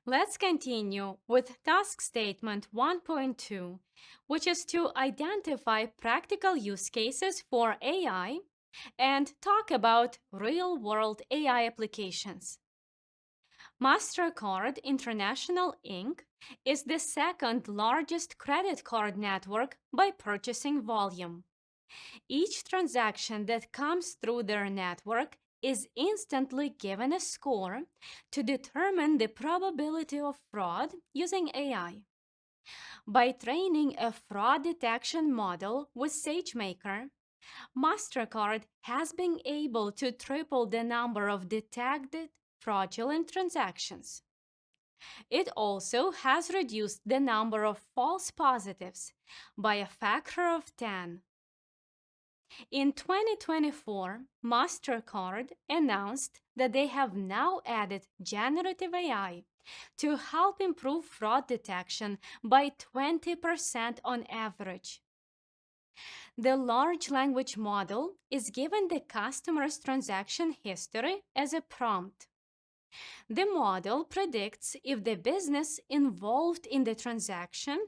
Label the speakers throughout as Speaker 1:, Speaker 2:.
Speaker 1: Let's continue with task statement 1.2, which is to identify practical use cases for AI and talk about real-world AI applications. MasterCard International Inc. is the second largest credit card network by purchasing volume. Each transaction that comes through their network is instantly given a score to determine the probability of fraud using AI. By training a fraud detection model with SageMaker, MasterCard has been able to triple the number of detected fraudulent transactions. It also has reduced the number of false positives by a factor of 10. In 2024, MasterCard announced that they have now added generative AI to help improve fraud detection by 20% on average. The large language model is given the customer's transaction history as a prompt. The model predicts if the business involved in the transaction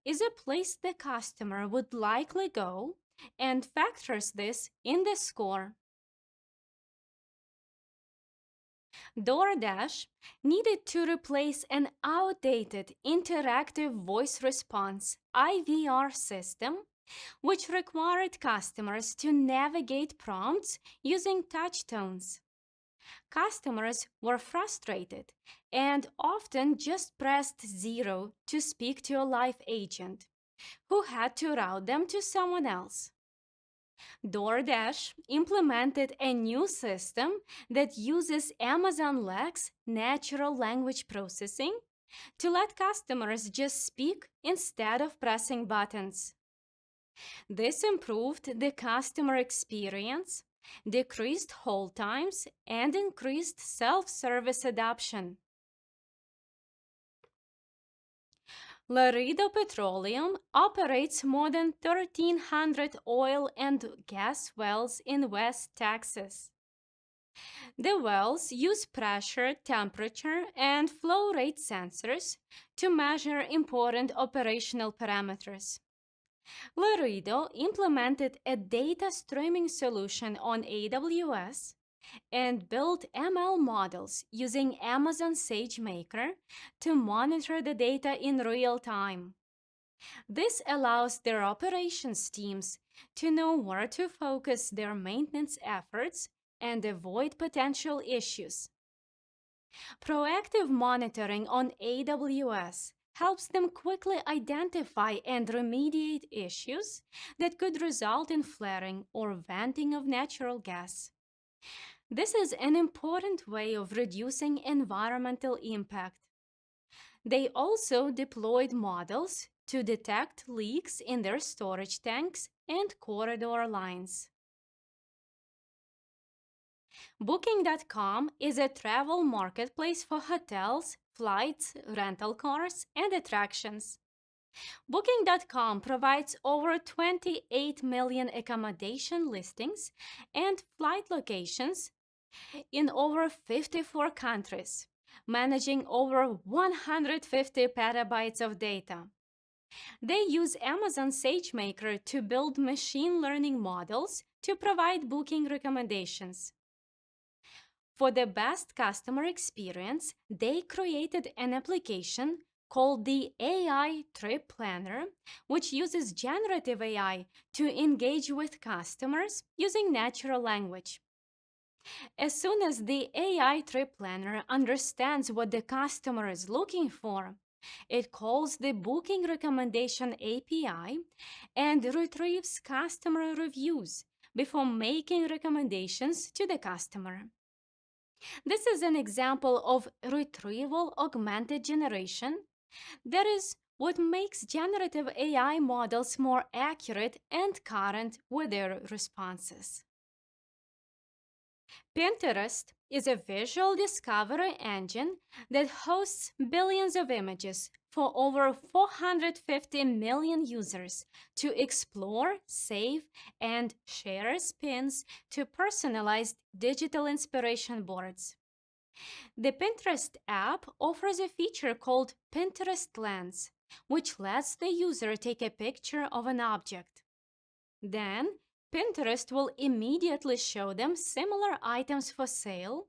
Speaker 1: is a place the customer would likely go and factors this in the score. DoorDash needed to replace an outdated interactive voice response IVR system, which required customers to navigate prompts using touch tones. Customers were frustrated and often just pressed 0 to speak to a live agent, who had to route them to someone else. DoorDash implemented a new system that uses Amazon Lex natural language processing to let customers just speak instead of pressing buttons. This improved the customer experience, decreased hold times, and increased self-service adoption. Laredo Petroleum operates more than 1,300 oil and gas wells in West Texas. The wells use pressure, temperature, and flow rate sensors to measure important operational parameters. Laredo implemented a data streaming solution on AWS and built ML models using Amazon SageMaker to monitor the data in real time. This allows their operations teams to know where to focus their maintenance efforts and avoid potential issues. Proactive monitoring on AWS helps them quickly identify and remediate issues that could result in flaring or venting of natural gas. This is an important way of reducing environmental impact. They also deployed models to detect leaks in their storage tanks and corridor lines. Booking.com is a travel marketplace for hotels, flights, rental cars, and attractions. Booking.com provides over 28 million accommodation listings and flight locations in over 54 countries, managing over 150 petabytes of data. They use Amazon SageMaker to build machine learning models to provide booking recommendations. For the best customer experience, they created an application called the AI Trip Planner, which uses generative AI to engage with customers using natural language. As soon as the AI Trip Planner understands what the customer is looking for, it calls the Booking Recommendation API and retrieves customer reviews before making recommendations to the customer. This is an example of retrieval augmented generation. That is what makes generative AI models more accurate and current with their responses. Pinterest is a visual discovery engine that hosts billions of images for over 450 million users to explore, save, and share as pins to personalized digital inspiration boards. The Pinterest app offers a feature called Pinterest Lens, which lets the user take a picture of an object. Then, Pinterest will immediately show them similar items for sale,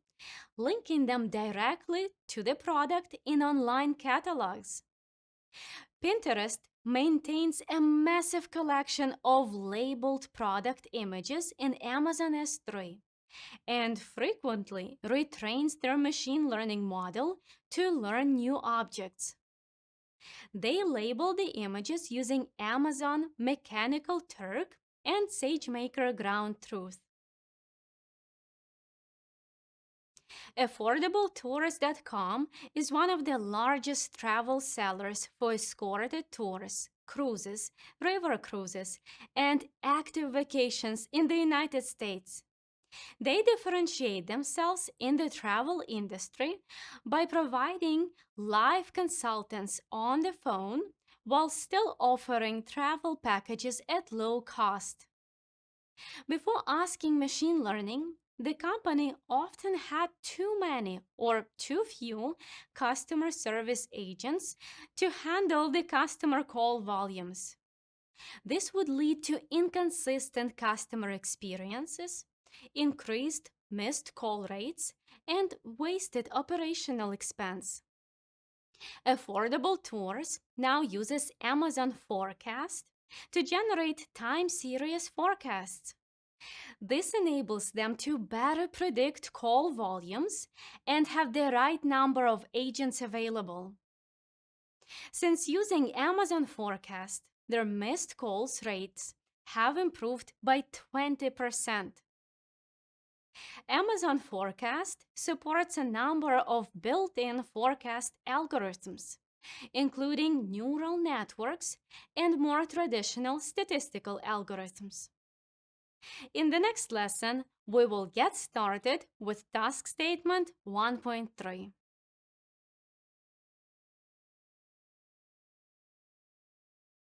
Speaker 1: linking them directly to the product in online catalogs. Pinterest maintains a massive collection of labeled product images in Amazon S3 and frequently retrains their machine learning model to learn new objects. They label the images using Amazon Mechanical Turk and SageMaker Ground Truth. AffordableTours.com is one of the largest travel sellers for escorted tours, cruises, river cruises, and active vacations in the United States. They differentiate themselves in the travel industry by providing live consultants on the phone while still offering travel packages at low cost. Before asking machine learning, the company often had too many or too few customer service agents to handle the customer call volumes. This would lead to inconsistent customer experiences, increased missed call rates, and wasted operational expense. Affordable Tours now uses Amazon Forecast to generate time series forecasts. This enables them to better predict call volumes and have the right number of agents available. Since using Amazon Forecast, their missed calls rates have improved by 20%. Amazon Forecast supports a number of built-in forecast algorithms, including neural networks and more traditional statistical algorithms. In the next lesson, we will get started with Task Statement 1.3.